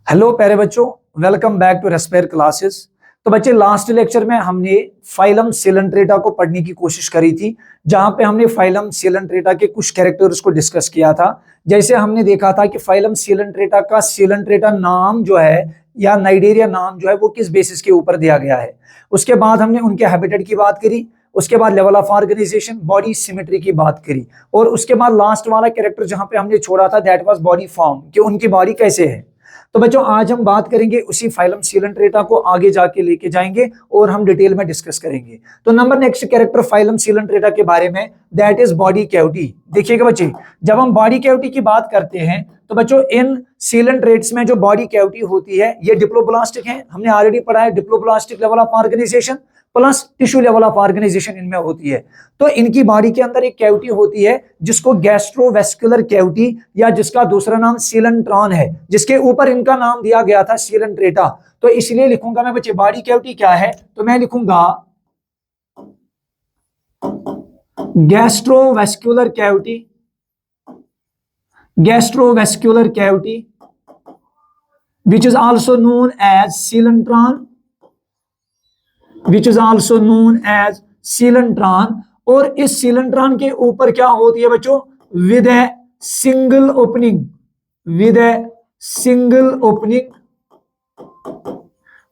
Hello प्यारे बच्चों, welcome back to रेस्पेयर classes. तो बच्चे लास्ट लेक्चर में हमने फाइलम सिलेंट्रेटा को पढ़ने की कोशिश करी थी, जहां पे हमने फाइलम सिलेंट्रेटा के कुछ कैरेक्टर्स को डिस्कस किया था। जैसे हमने देखा था कि फाइलम सिलेंट्रेटा का सिलेंट्रेटा नाम जो है या नाइडेरिया नाम जो है वो किस बेसिस के ऊपर दिया गया है। उसके बाद हमने उनके हैबिटेट की बात करी, उसके बाद level of organization, body symmetry की बात करी, और उसके बाद लास्ट वाला कैरेक्टर जहां पे हमने छोड़ा था दैट वाज बॉडी फॉर्म, कि उनकी बॉडी कैसे है। तो बच्चों आज हम बात करेंगे उसी फाइलम सिलेंट्रेटा को आगे जाके लेके जाएंगे और हम डिटेल में डिस्कस करेंगे। तो number next character phylum Coelenterata के बारे में, दैट इज बॉडी कैविटी। देखिएगा बच्चे, जब हम बॉडी कैविटी की बात करते हैं तो बच्चों इन सिलेंट्रेट्स में जो बॉडी कैविटी होती है ये डिप्लोब्लास्टिक है। हमने ऑलरेडी पढ़ा है diploblastic level of organisation plus tissue level of organization इनमें होती है। तो इनकी बॉडी के अंदर एक कैविटी होती है जिसको गैस्ट्रोवेस्कुलर कैविटी या जिसका दूसरा नाम सीलेंट्रॉन है, जिसके ऊपर इनका नाम दिया गया था सिलेंट्रेटा। तो इसलिए लिखूंगा मैं बच्चे बॉडी कैविटी क्या है, तो मैं लिखूंगा gastrovascular cavity, gastrovascular cavity which is also known as coelentron, which is also known as coelentron। और इस सीलेंट्रॉन के ऊपर क्या होती है बच्चों, with a single opening, with a single opening.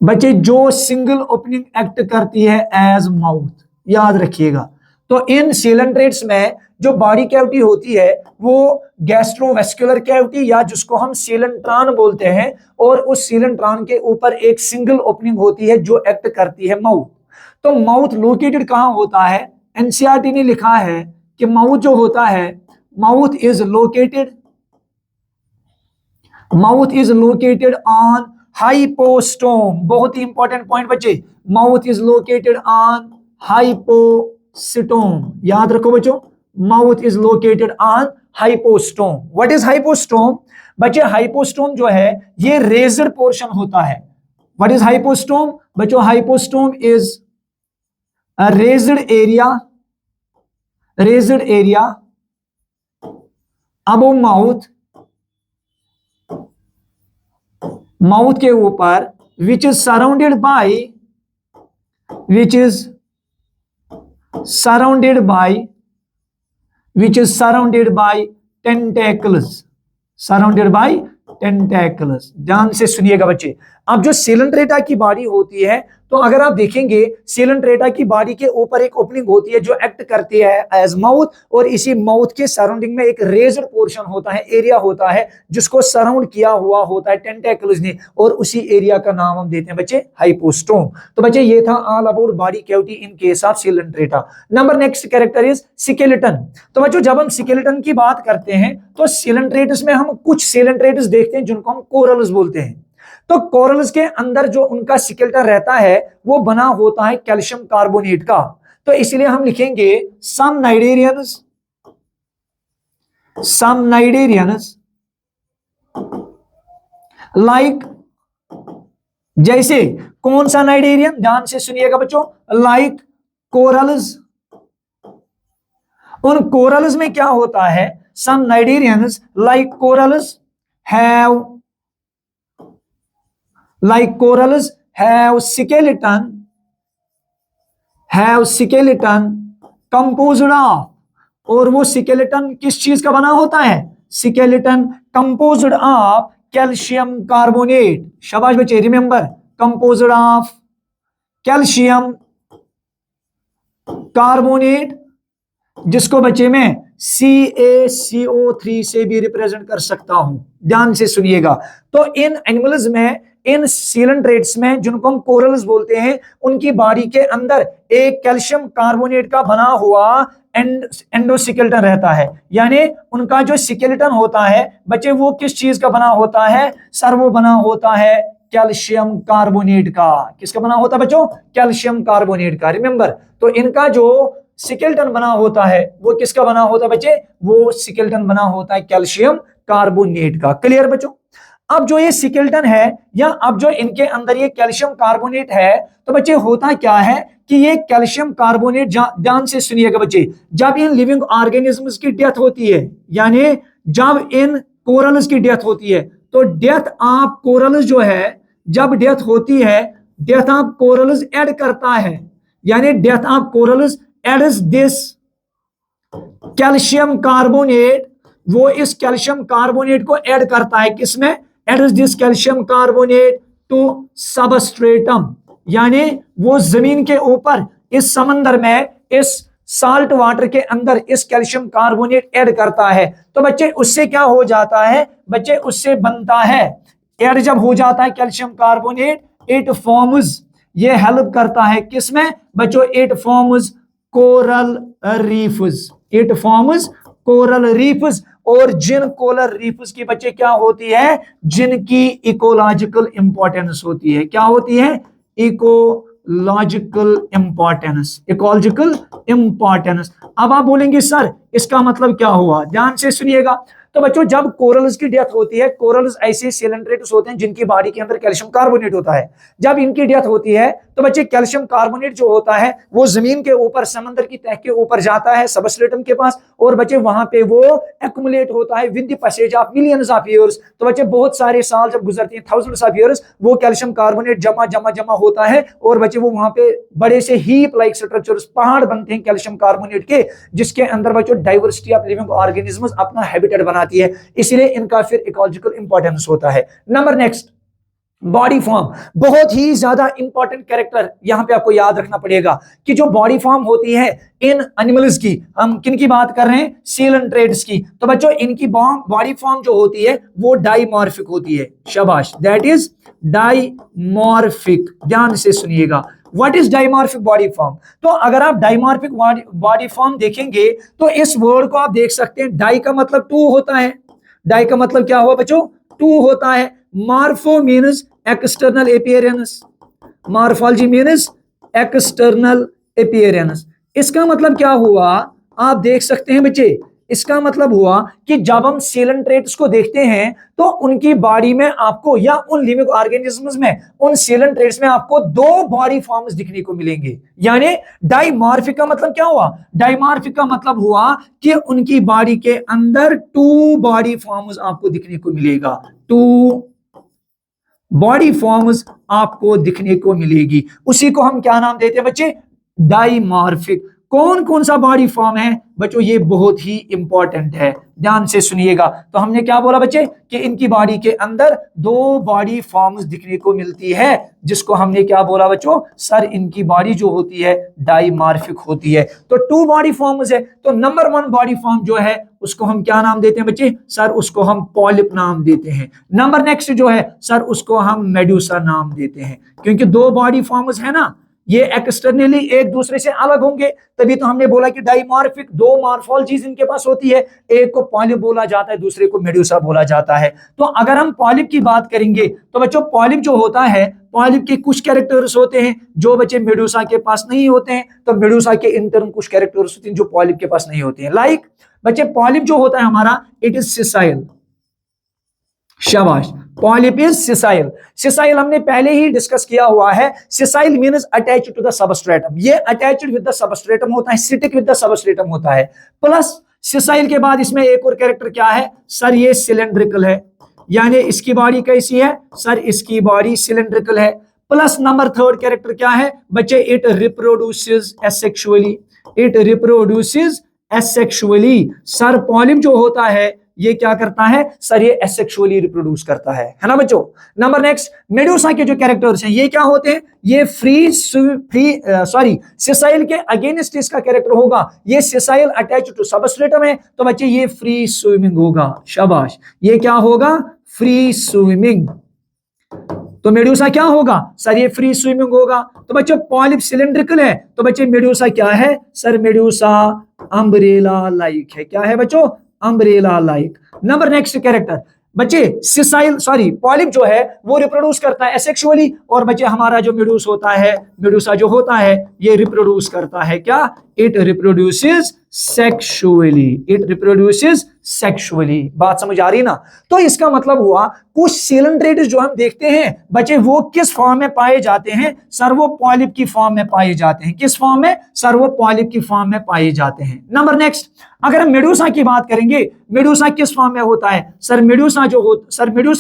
बच्चे जो सिंगल ओपनिंग एक्ट करती है एज माउथ, याद रखिएगा। तो इन सीलेंट्रेट्स में जो बॉडी कैविटी होती है वो गैस्ट्रोवेस्कुलर कैविटी या जिसको हम सीलेंट्रॉन बोलते हैं, और उस सीलेंट्रॉन के ऊपर एक सिंगल ओपनिंग होती है जो एक्ट करती है माउथ। तो माउथ लोकेटेड कहां होता है, एनसीईआरटी ने लिखा है कि माउथ जो होता है, mouth is located on hypostome. बहुत ही इंपॉर्टेंट पॉइंट बच्चे, mouth is located on hypostome. याद रखो बच्चों, mouth is located on hypostome. What is hypostome बच्चे, हाइपोस्टोम जो है ये रेज्ड पोर्शन होता है। व्हाट इज हाइपोस्टोम बच्चों, hypostome is a raised area above mouth के ऊपर, which is surrounded by tentacles. ध्यान से सुनिएगा बच्चे। अब जो सिलेंट्रेटा की बॉडी होती है, तो अगर आप देखेंगे सिलेंट्रेटा की बॉडी के ऊपर एक ओपनिंग होती है जो एक्ट करती है एज माउथ, और इसी माउथ के सराउंडिंग में एक रेज्ड पोर्शन होता है, एरिया होता है जिसको सराउंड किया हुआ होता है टेंटेकल्स ने, और उसी एरिया का नाम हम देते हैं बच्चे हाइपोस्टोम। तो बच्चे ये था all about body cavity in case of Coelenterata. Number next character is skeleton. तो बच्चों जब हम स्केलेटन की बात करते हैं तो सिलेंट्रेट्स में हम कुछ सिलेंट्रेट्स देखते हैं जिनको हम कोरल्स बोलते हैं। तो कोरल्स के अंदर जो उनका स्केलेटन रहता है वो बना होता है कैल्शियम कार्बोनेट का। तो इसलिए हम लिखेंगे सम नाइडेरियंस लाइक, जैसे कौन सा नाइडेरियन, ध्यान से सुनिएगा बच्चों, लाइक कोरल्स। उन कोरल्स में क्या होता है, some cnidarians like corals have skeleton composed of, और वो स्केलेटन किस चीज का बना होता है, skeleton composed of calcium carbonate. शाबाश बच्चे, remember composed of calcium carbonate, जिसको बच्चे में CaCO3 से भी रिप्रेजेंट कर सकता हूं। ध्यान से सुनिएगा। तो इन एनिमल्स में, इन सीलेंट्रेट्स में जिनको हम कोरल्स बोलते हैं, उनकी बॉडी के अंदर एक कैल्शियम कार्बोनेट का बना हुआ एंडोस्केलेटन रहता है। यानी उनका जो स्केलेटन होता है बच्चे वो किस चीज का बना होता है, सर वो बना होता है कैल्शियम कार्बोनेट का। किसका बना होता है बच्चों, कैल्शियम कार्बोनेट का। रिमेंबर, तो इनका जो स्केलेटन बना होता है वो किसका बना होता है बच्चे, वो स्केलेटन बना होता है कैल्शियम कार्बोनेट का। क्लियर बच्चों। अब जो ये स्केलेटन है या अब जो इनके अंदर ये कैल्शियम कार्बोनेट है, तो बच्चे होता क्या है कि ये कैल्शियम कार्बोनेट, ध्यान से सुनिएगा बच्चे, जब इन लिविंग ऑर्गेनिजम्स की डेथ होती है, यानी जब इन कोरल्स की डेथ होती है, तो डेथ ऑफ कोरल्स जो है, जब डेथ होती है, डेथ ऑफ कोरल्स ऐड करता है, यानी death of corals adds this calcium carbonate, वो इस कैल्शियम कार्बोनेट को ऐड करता है, किसमें? Adds this calcium carbonate to substratum, यानी वो जमीन के ऊपर इस समंदर में, इस साल्ट वाटर के अंदर इस कैल्शियम कार्बोनेट ऐड करता है। तो बच्चे उससे क्या हो जाता है? बच्चे उससे बनता है, ऐड जब हो जाता है कैल्शियम कार्बोनेट, इट फॉर्म्स, ये हेल्प करता है किसमें बच्चों? It forms coral reefs, it forms coral reefs. और जिन कोरल रीफ्स की बच्चे क्या होती है? जिनकी इकोलॉजिकल इंपॉर्टेंस होती है। क्या होती है? Ecological importance, ecological importance. अब आप बोलेंगे सर इसका मतलब क्या हुआ? ध्यान से सुनिएगा। तो बच्चों जब कोरल्स की डेथ होती है, कोरल्स ऐसे सिलेंड्रेट्स होते हैं जिनकी बॉडी के अंदर कैल्शियम कार्बोनेट होता है, जब इनकी डेथ होती है तो बच्चे कैल्शियम कार्बोनेट जो होता है वो जमीन के ऊपर, समंदर की तह के ऊपर जाता है सबस्ट्रेटम के पास, और बच्चे वहां पे वो एक्युमुलेट होता है with the passage of millions of years. तो बच्चे बहुत सारे साल जब गुजरते हैं, थाउजेंड्स ऑफ ईयर्स, वो कैल्शियम कार्बोनेट जमा जमा जमा होता है, और बच्चे वो वहां पे बड़े से हीप लाइक स्ट्रक्चर्स, पहाड़ बनते हैं कैल्शियम कार्बोनेट के, जिसके अंदर बच्चों डाइवर्सिटी ऑफ लिविंग ऑर्गेनिज्म्स अपना हैबिटेट बनाती है, इसलिए इनका फिर इकोलॉजिकल इंपॉर्टेंस होता है। नंबर नेक्स्ट, बॉडी फॉर्म, बहुत ही ज्यादा इंपॉर्टेंट कैरेक्टर यहां पे आपको याद रखना पड़ेगा कि जो बॉडी फॉर्म होती है इन एनिमल्स की, हम किन की बात कर रहे हैं? सीलेंट्रेट्स की। तो बच्चों इनकी बॉडी फॉर्म जो होती है वो डाइमॉर्फिक होती है। शाबाश, दैट इज डाइमॉर्फिक। ध्यान से सुनिएगा, what is dimorphic body form? तो अगर आप डाइमॉर्फिक बॉडी फॉर्म देखेंगे तो इस वर्ड को आप देख सकते हैं, डाई का मतलब टू होता है, डाई का मतलब क्या हुआ बच्चों? टू होता है। Morpho means external appearance, morphology means external appearance. इसका मतलब क्या हुआ? आप देख सकते हैं बच्चे, इसका मतलब हुआ कि जब हम सीलेंट्रेट्स को देखते हैं तो उनकी बॉडी में आपको, या उन लिविंग ऑर्गेनिजम्स में, उन सीलेंट्रेट्स में आपको दो बॉडी फॉर्म्स दिखने को मिलेंगे। यानी डाइमॉर्फिक का मतलब क्या हुआ? डाइमॉर्फिक का मतलब हुआ कि उनकी बॉडी के अंदर टू बॉडी फॉर्म्स आपको दिखने को मिलेगा, टू बॉडी फॉर्म्स आपको दिखने को मिलेगी। उसी को हम क्या नाम देते हैं बच्चे? डाइमॉर्फिक। कौन कौन सा बॉडी फॉर्म है बच्चों? ये बहुत ही इंपॉर्टेंट है, ध्यान से सुनिएगा। तो हमने क्या बोला बच्चे कि इनकी बॉडी के अंदर दो बॉडी फॉर्म्स दिखने को मिलती है, जिसको हमने क्या बोला बच्चों? सर इनकी बॉडी जो होती है डाइमॉर्फिक होती है। तो टू बॉडी फॉर्म्स है। तो नंबर वन बॉडी फॉर्म जो है उसको हम क्या नाम देते हैं बच्चे? सर उसको हम पॉलिप नाम देते हैं। नंबर नेक्स्ट जो है सर उसको हम मेडुसा नाम देते हैं, क्योंकि दो बॉडी फॉर्म्स है ना, ये एक्सटर्नली एक दूसरे से अलग होंगे, तभी तो हमने बोला कि डाइमॉर्फिक, दो मॉर्फोलॉजीज इनके पास होती है, एक को पॉलिप बोला जाता है, दूसरे को मेडुसा बोला जाता है। तो अगर हम पॉलिप की बात करेंगे तो बच्चों पॉलिप जो होता है, पॉलिप के कुछ कैरेक्टर्स होते हैं जो बच्चे मेडुसा के पास नहीं होते हैं। तो मेडुसा के इंटर्न कुछ कैरेक्टर्स होते हैं जो पॉलिप के पास नहीं होते हैं। लाइक बच्चे पॉलिप जो होता है हमारा, इट इज सिसाइल। शाबाश, पॉलिप इज सिसाइल। सिसाइल हमने पहले ही डिस्कस किया हुआ है। Sessile means attached to the substratum, ये अटैच्ड विद द सबस्ट्रेटम होता है, सिटिक विद द सबस्ट्रेटम होता है। प्लस सिसाइल के बाद इसमें एक और कैरेक्टर क्या है सर? ये सिलेंड्रिकल है, यानी इसकी बॉडी कैसी है सर? इसकी बॉडी सिलेंड्रिकल है। प्लस नंबर थर्ड कैरेक्टर क्या है बच्चे? It reproduces asexually, it reproduces asexually. Sir polyp जो होता है ये क्या करता है सर? ये एसेक्सुअली रिप्रोड्यूस करता है ना बच्चों। नंबर नेक्स्ट, मेडुसा के जो कैरेक्टर्स हैं ये क्या होते हैं? ये सिसाइल के अगेंस्ट इसका कैरेक्टर होगा। ये सिसाइल अटैच टू सबस्ट्रेटम है, तो बच्चे ये फ्री स्विमिंग होगा। शाबाश, ये क्या होगा? Free swimming. तो मेडुसा क्या होगा सर? ये फ्री स्विमिंग होगा। तो बच्चों पॉलिप सिलेंड्रिकल है, तो बच्चे मेडुसा क्या है सर? मेडुसा अम्ब्रेला लाइक है। क्या है बच्चों? Umbrella like. Number next character बच्चे, सिसाइल पॉलिप जो है वो रिप्रोड्यूस करता है एसेक्सुअली, और बच्चे हमारा जो मेडुसा होता है, मेडुसा जो होता है ये रिप्रोड्यूस करता है क्या? It reproduces sexually, it reproduces sexually. बात समझ आ रही ना? तो इसका मतलब हुआ कुछ सिलेंड्रेट्स जो हम देखते हैं बच्चे वो किस फॉर्म में पाए जाते हैं? सर वो पॉलिप की फॉर्म में पाए जाते हैं। किस फॉर्म में? सर वो पॉलिप की फॉर्म में पाए जाते हैं। नंबर नेक्स्ट, अगर हम मेडूसा की बात करेंगे, मेडूसा किस फॉर्म में होता है? सर मेडूसा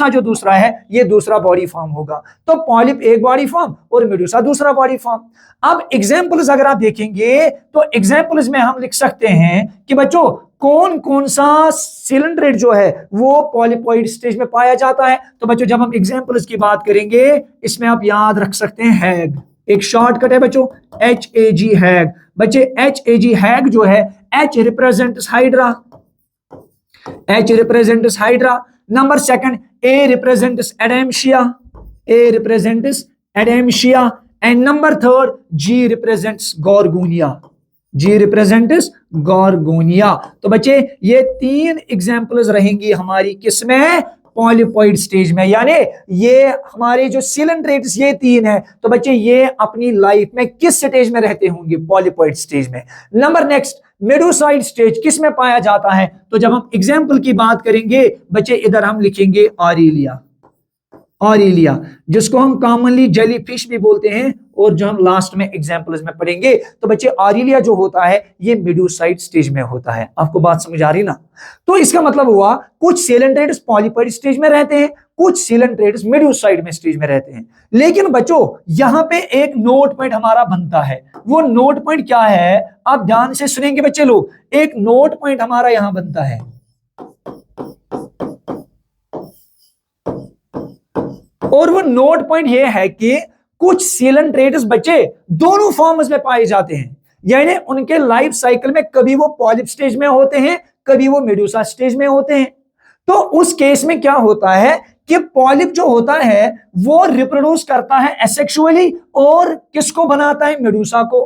जो दूसरा है ये दूसरा बॉडी फॉर्म होगा। तो पॉलिप एक बॉडी फॉर्म और मेडूसा दूसरा बॉडी फॉर्म। अब एग्जांपल्स अगर आप देखेंगे तो एग्जांपल्स में हम लिख सकते हैं कि बच्चों कौन कौन सा सिलेंड्रेट जो है वो पॉलिपॉइड स्टेज में पाया जाता है। तो बच्चों जब हम एग्जांपल्स की बात करेंगे इसमें आप याद रख सकते हैं हैग, एक शॉर्टकट है बच्चों HAG, हैग। बच्चे HAG हैग जो है, H represents hydra, H represents hydra. Number second, A represents एडेम्शिया, A represents एडेम्शिया। And number third, G represents Gorgonia, G represents Gorgonia. तो बच्चे ये तीन एग्जांपल्स रहेंगी हमारी किसमें? पॉलिपॉइड स्टेज में। यानी ये हमारे जो सिलेंड्रेट्स ये तीन है, तो बच्चे ये अपनी लाइफ में किस स्टेज में रहते होंगे? पॉलिपॉइड स्टेज में। नंबर नेक्स्ट, मेडूसाइड स्टेज किस में पाया जाता है? तो जब हम एग्जांपल की बात करेंगे बच्चे इधर हम लिखेंगे ऑरेलिया, ऑरेलिया जिसको हम कॉमनली जेली फिश भी बोलते हैं और जो हम लास्ट में एग्जांपल्स में पढ़ेंगे। तो बच्चे ऑरेलिया जो होता है ये मेडूसाइड स्टेज में होता है। आपको बात समझ आ रही ना? तो इसका मतलब हुआ कुछ सिलेंड्रेट्स पॉलिपॉइड स्टेज में रहते हैं, कुछ सिलेंड्रेट्स मेडूसाइड में स्टेज में रहते हैं। लेकिन बच्चों यहां पे एक नोट पॉइंट हमारा बनता है। वो नोट पॉइंट क्या है? आप ध्यान से सुनेंगे बच्चे लोग। एक नोट पॉइंट हमारा यहां बनता है और वो नोट पॉइंट ये है कि कुछ सिलेंड्रेट्स बच्चे दोनों फॉर्म्स में पाए जाते हैं। यानी उनके लाइफ साइकिल में कभी वो पॉलिप स्टेज में होते हैं, कभी वो मेडूसा स्टेज में होते हैं। तो उस केस में क्या होता है कि पॉलिप जो होता है वो रिप्रोड्यूस करता है एसेक्सुअली और किसको बनाता है? मेडूसा को।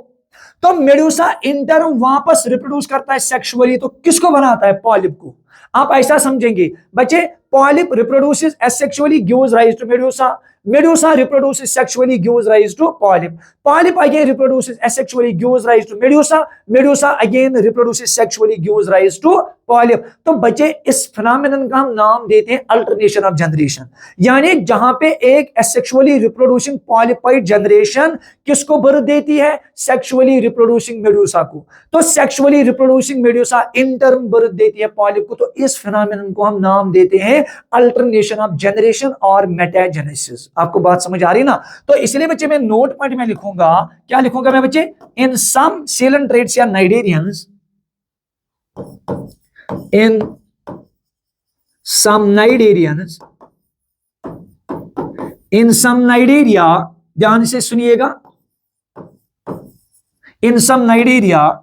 तो मेडूसा इन टर्न वापस रिप्रोड्यूस करता है सेक्सुअली, तो किसको बनाता है? पॉलिप को। आप ऐसा समझेंगे बच्चे, polyp reproduces asexually gives rise to medusa, medusa reproduces sexually gives rise to polyp, polyp again reproduces asexually gives rise to medusa, medusa again reproduces sexually gives rise to polyp। तो बच्चे इस phenomenon का हम नाम देते हैं alternation of generation. यानी जहां पे एक एसेक्सुअली रिप्रोड्यूसिंग पॉलिपॉइड जनरेशन किसको बर्थ देती है? सेक्सुअली रिप्रोड्यूसिंग मेडूसा को। तो sexually reproducing Medusa in turn birth देती है पॉलिप को। तो इस फिनोमेनन को हम नाम देते हैं अल्टरनेशन ऑफ जनरेशन और मेटाजेनेसिस। आपको बात समझ आ रही ना? तो इसलिए बच्चे मैं नोट पॉइंट में लिखूंगा, क्या लिखूंगा मैं बच्चे? इन सम सिलेंड्रेट्स या नाइडेरियंस, इन सम नाइडेरियंस, इन सम नाइडेरिया, ध्यान से सुनिएगा, इन सम Cnidaria,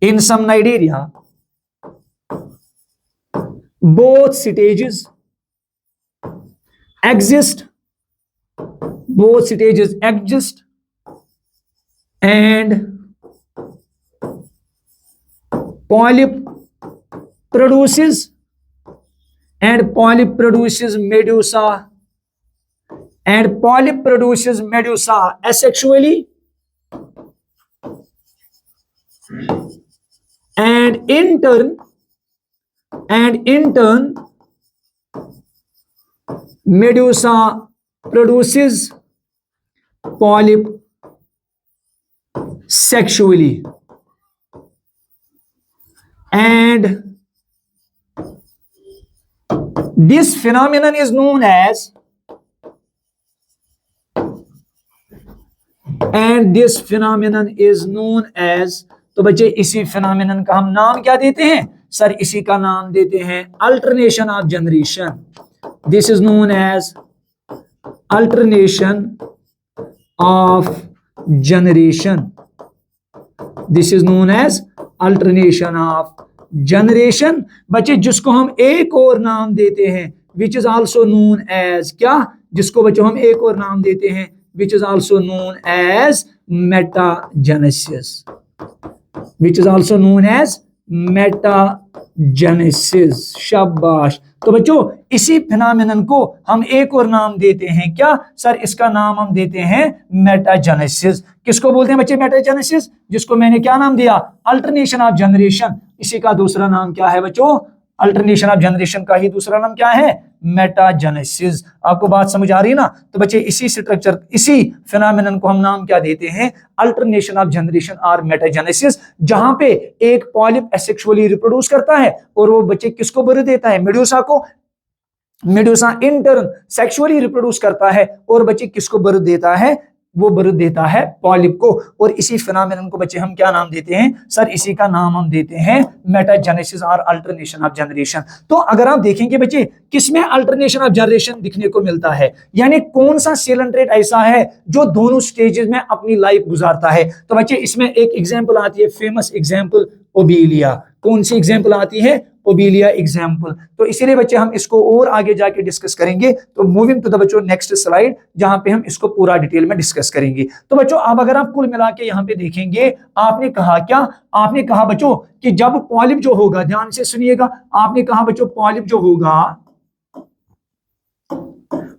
in some Cnidaria both stages exist, both stages exist and polyp produces medusa, and polyp produces medusa asexually, and in turn medusa produces polyp sexually, and this phenomenon is known as, तो बच्चे इसी phenomenon का हम नाम क्या देते हैं? Sir इसी का नाम देते हैं alternation of generation. This is known as alternation of generation, this is known as alternation of generation. बच्चे जिसको हम एक और नाम देते हैं which is also known as क्या? जिसको बच्चों हम एक और नाम देते हैं which is also known as metagenesis, which is also known as metagenesis। शाबाश। तो बच्चों इसी फिनोमेनन को हम एक और नाम देते हैं क्या सर, इसका नाम हम देते हैं मेटाजेनेसिस। किसको बोलते हैं बच्चे, मेटाजेनेसिस, जिसको मैंने क्या नाम दिया, अल्टरनेशन ऑफ जनरेशन। इसी का दूसरा नाम क्या है बच्चों, अल्टरनेशन ऑफ जनरेशन का ही दूसरा नाम क्या है, मेटाजेनेसिस। आपको बात समझ आ रही है ना। तो बच्चे इसी स्ट्रक्चर, इसी फिनोमेनन को हम नाम क्या देते हैं, अल्टरनेशन ऑफ जनरेशन और मेटाजेनेसिस, जहां पे एक पॉलिप एसेक्सुअली रिप्रोड्यूस करता है और वो बच्चे किसको बर्थ देता है, मेडुसा को। मेडुसा इंटर्न सेक्सुअली रिप्रोड्यूस करता है और बच्चे किसको बर्थ देता है, वो बर्थ देता है पॉलिप को। और इसी फिनोमेनन को बच्चे हम क्या नाम देते हैं सर, इसी का नाम हम देते हैं मेटाजेनेसिस और अल्टरनेशन ऑफ जनरेशन। तो अगर आप देखेंगे बच्चे किसमें अल्टरनेशन ऑफ जनरेशन दिखने को मिलता है, यानी कौन सा सेलन ट्रेट ऐसा है जो दोनों स्टेजेस में अपनी लाइफ गुजारता है। तो बच्चे इसमें एक एग्जांपल आती है, फेमस एग्जांपल ओबेलिया। कौन सी एग्जांपल आती है, ओबेलिया एग्जाम्पल। तो इसीलिए बच्चे हम इसको और आगे जाके डिस्कस करेंगे। तो मूविंग टू द बच्चों नेक्स्ट स्लाइड, जहां पे हम इसको पूरा डिटेल में डिस्कस करेंगे। तो बच्चों अब अगर आप कुल मिला के यहाँ पे देखेंगे, आपने कहा क्या, आपने कहा बच्चों कि जब पॉलिप जो होगा, ध्यान से सुनिएगा, आपने कहा बच्चों पॉलिप जो होगा,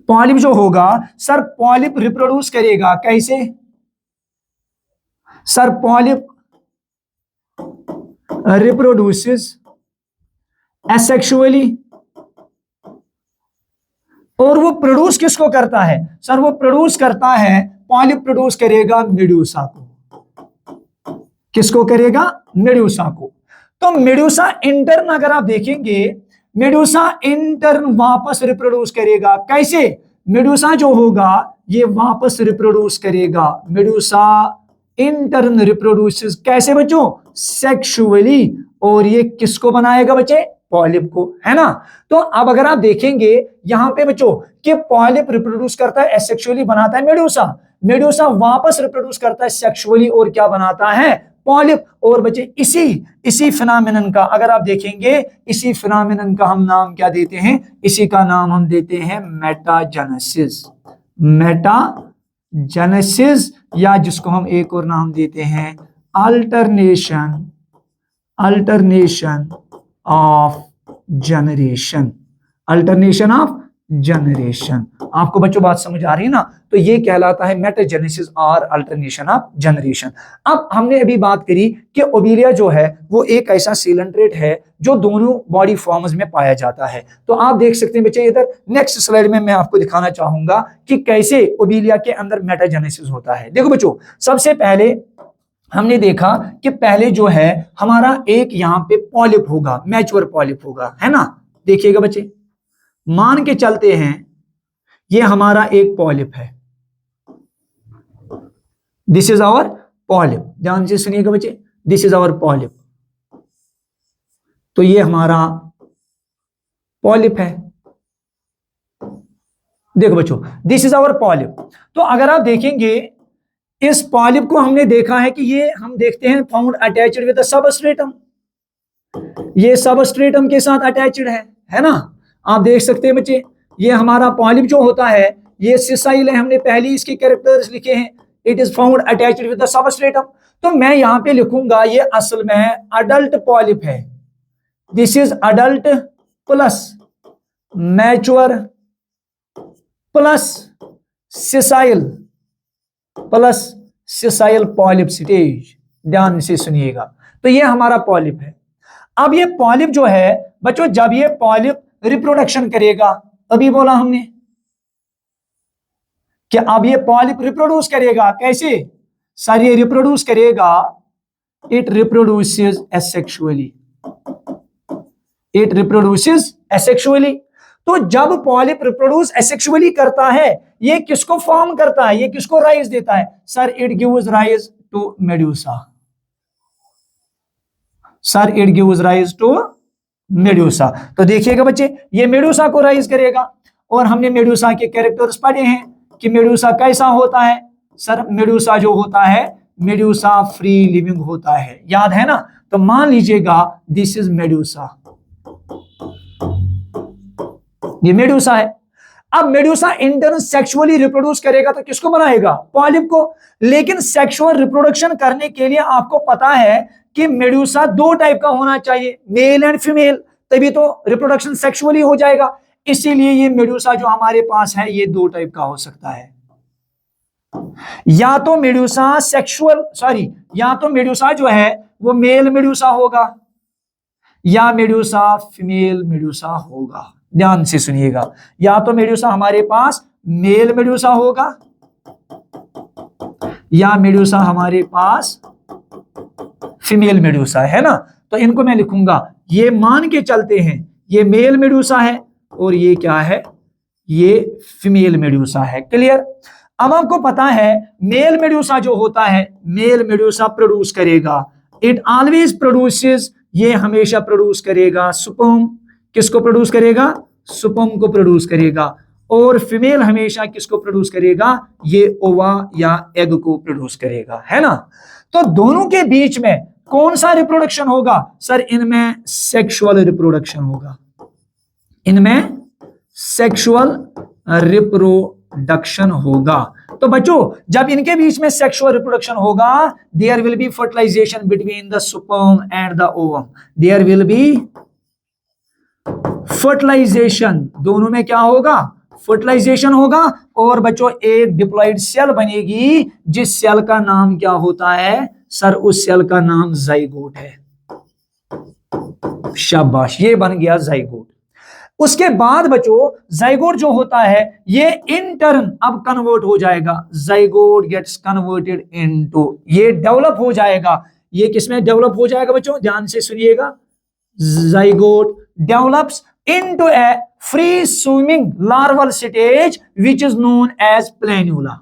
पॉलिप जो होगा सर, पॉलिप रिप्रोड्यूस करेगा कैसे सर, पॉलिप रिप्रोड्यूसेस एसेक्सुअली, और वो प्रोड्यूस किसको करता है सर, वो प्रोड्यूस करता है, पॉलिप प्रोड्यूस करेगा मेडुसा को। किसको करेगा, मेडुसा को। तो मेडुसा इंटर्न अगर आप देखेंगे, मेडुसा इंटर्न वापस रिप्रोड्यूस करेगा कैसे, मेडुसा जो होगा ये वापस रिप्रोड्यूस करेगा, मेडुसा इंटर्न रिप्रोड्यूसेस कैसे बच्चों, सेक्सुअली। और ये किसको बनाएगा बच्चे, पॉलिप को, है ना। तो अब अगर आप देखेंगे यहां पे बच्चों कि पॉलिप रिप्रोड्यूस करता है एसेक्सुअली, बनाता है मेडुसा, मेडुसा वापस रिप्रोड्यूस करता है सेक्सुअली और क्या बनाता है, पॉलिप। और बच्चे इसी फिनोमेनन का अगर आप देखेंगे, इसी फिनोमेनन का हम नाम क्या देते हैं, इसी का नाम हम देते हैं मेटाजेनेसिस। मेटाजेनेसिस, या जिसको हम एक और नाम देते हैं alternation of generation, alternation of generation. आपको बच्चों बात समझ आ रही है ना। तो ये कहलाता है मेटाजेनेसिस और अल्टरनेशन ऑफ जनरेशन। अब हमने अभी बात करी कि ओबेलिया जो है वो एक ऐसा सीलन ट्रेट है जो दोनों बॉडी फॉर्म्स में पाया जाता है। तो आप देख सकते हैं बच्चे, इधर नेक्स्ट स्लाइड में मैं आपको दिखाना चाहूंगा कि कैसे ओबेलिया के अंदर मेटाजेनेसिस होता है। देखो बच्चों, सबसे पहले हमने देखा कि पहले जो है हमारा एक यहां पे पॉलिप होगा, मैच्योर पॉलिप होगा, है ना। देखिएगा बच्चे, मान के चलते हैं ये हमारा एक पॉलिप है, दिस इज आवर पॉलिप, ध्यान से सुनिएगा बच्चे, दिस इज आवर पॉलिप। तो ये हमारा पॉलिप है, देखो बच्चों, दिस इज आवर पॉलिप। तो अगर आप देखेंगे इस पॉलिप को हमने देखा है कि ये हम देखते हैं found attached with the substratum, ये सबस्ट्रेटम के साथ अटैच्ड है ना। आप देख सकते हैं बच्चे, ये हमारा पॉलिप जो होता है ये सिसाइल है, हमने पहले इसके कैरेक्टर्स लिखे हैं, it is found attached with the substratum. तो मैं यहां पे लिखूंगा ये असल में अडल्ट पॉलिप है, this is adult plus mature plus sessile polyp stage, ध्यान से सुनिएगा। तो ये हमारा पॉलिप है। अब ये पॉलिप जो है बच्चों, जब ये पॉलिप रिप्रोडक्शन करेगा, अभी बोला हमने कि अब ये पॉलिप रिप्रोड्यूस करेगा कैसे सर, ये रिप्रोड्यूस करेगा, it reproduces asexually, it reproduces asexually. तो जब पॉलिप रिप्रोड्यूस एसेक्सुअली करता है, ये किसको फॉर्म करता है, ये किसको राइज देता है sir, it gives rise to medusa, sir it gives rise to medusa. तो देखिएगा बच्चे, ये मेडुसा को राइज करेगा। और हमने मेडुसा के कैरेक्टर्स पढ़े हैं कि मेडुसा कैसा होता है सर, मेडुसा जो होता है, मेडुसा फ्री लिविंग होता है, याद है ना। तो मान लीजिएगा दिस इज मेडुसा, ये मेडुसा है। अब मेडुसा इंटर्न सेक्सुअली रिप्रोड्यूस करेगा तो किसको बनाएगा, पॉलिप को। लेकिन सेक्सुअल रिप्रोडक्शन करने के लिए आपको पता है कि मेडुसा दो टाइप का होना चाहिए, मेल एंड फीमेल, तभी तो रिप्रोडक्शन सेक्सुअली हो जाएगा। इसीलिए ये मेडूसा जो हमारे पास है ये दो टाइप का हो सकता है, या तो मेडूसा सेक्सुअल या तो मेडूसा जो है वो मेल मेडूसा होगा या मेडूसा फीमेल मेडूसा होगा। ध्यान से सुनिएगा, या तो मेडूसा हमारे पास मेल मेडूसा होगा या मेडूसा हमारे पास फीमेल मेडूसा है ना। तो इनको मैं लिखूंगा, ये मान के चलते हैं ये मेल मेडूसा है और ये क्या है, ये फीमेल मेडूसा है। क्लियर। अब आपको पता है मेल मेडूसा जो होता है, मेल मेडूसा प्रोड्यूस करेगा, इट ऑलवेज प्रोड्यूसेस, ये हमेशा प्रोड्यूस करेगा स्पर्म। किसको प्रोड्यूस करेगा? स्पर्म को प्रोड्यूस करेगा। और फीमेल हमेशा किसको प्रोड्यूस करेगा? ये ओवा या एग को प्रोड्यूस करेगा, है ना। तो दोनों के बीच में कौन सा रिप्रोडक्शन होगा? सर इनमें सेक्सुअल रिप्रोडक्शन होगा, इनमें सेक्सुअल रिप्रोडक्शन होगा। तो बच्चों जब इनके बीच में सेक्सुअल रिप्रोडक्शन होगा, there will be fertilization between the sperm and the ovum, there will be fertilization, दोनों में क्या होगा? फर्टिलाइजेशन होगा। और बच्चों एक डिप्लॉइड सेल बनेगी, जिस सेल का नाम क्या होता है? सर उस सेल का नाम जाइगोट है। शाबाश, ये बन गया जाइगोट। उसके बाद बच्चों जाइगोट जो होता है ये इन टर्न अब कन्वर्ट हो जाएगा, जाइगोट गेट्स कन्वर्टेड इनटू, ये डेवलप हो जाएगा। ये किसमें डेवलप हो जाएगा बच्चों? ध्यान से सुनिएगा, zygote develops into a free swimming larval stage which is known as planula।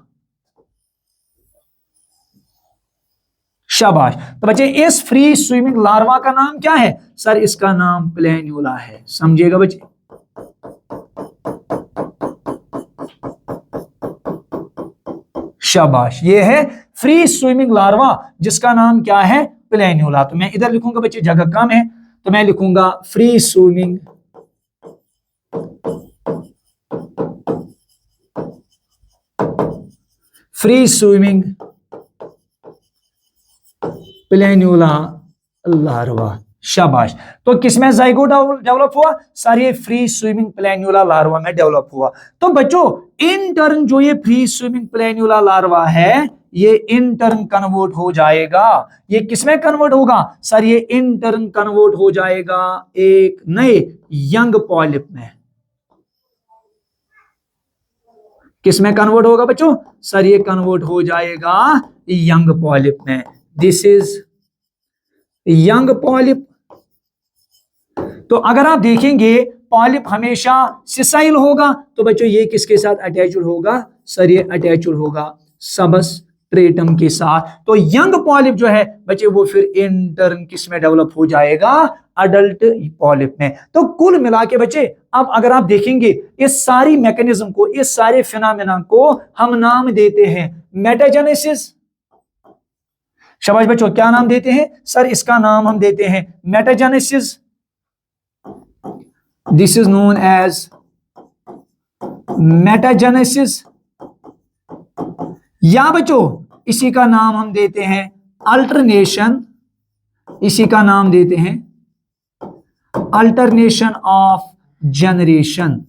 शाबाश। तो बच्चे इस फ्री स्विमिंग लार्वा का नाम क्या है? सर इसका नाम प्लेन्यूला है। समझिएगा बच्चे। शाबाश, ये है फ्री स्विमिंग लार्वा जिसका नाम क्या है? प्लेन्यूला। तो मैं इधर लिखूंगा बच्चे, जगह कम है तो मैं लिखूंगा फ्री स्विमिंग प्लेन्यूला लार्वा। शाबाश। तो किसमें जाइगोट डेवलप हुआ? सर ये फ्री स्विमिंग प्लेन्यूला लार्वा में डेवलप हुआ। तो बच्चों इन टर्न जो ये फ्री स्विमिंग प्लेन्यूला लार्वा है ये इन टर्न कन्वर्ट हो जाएगा। ये किसमें कन्वर्ट होगा? सर ये इन टर्न कन्वर्ट हो जाएगा एक नए यंग पॉलिप में। किसमें कन्वर्ट होगा बच्चों? सर ये कन्वर्ट हो जाएगा यंग पॉलिप में। This is young polyp. तो अगर आप देखेंगे पॉलिप हमेशा सिसाइल होगा, तो बच्चों ये किसके साथ अटैच्ड होगा? सर ये अटैच्ड होगा सबस्ट्रेटम के साथ। तो यंग पॉलिप जो है बच्चे वो फिर इन टर्न किस में डेवलप हो जाएगा? अडल्ट पॉलिप में। तो कुल मिला के बच्चे अब अगर आप देखेंगे इस सारी मैकेनिज्म को, इस सारे फिनोमेना को हम नाम देते हैं मेटाजेनेसिस। शाबाश बच्चों, क्या नाम देते हैं? सर इसका नाम हम देते हैं metagenesis. This is known as metagenesis. या बच्चों इसी का नाम हम देते हैं अल्टरनेशन, इसी का नाम देते हैं alternation of generation.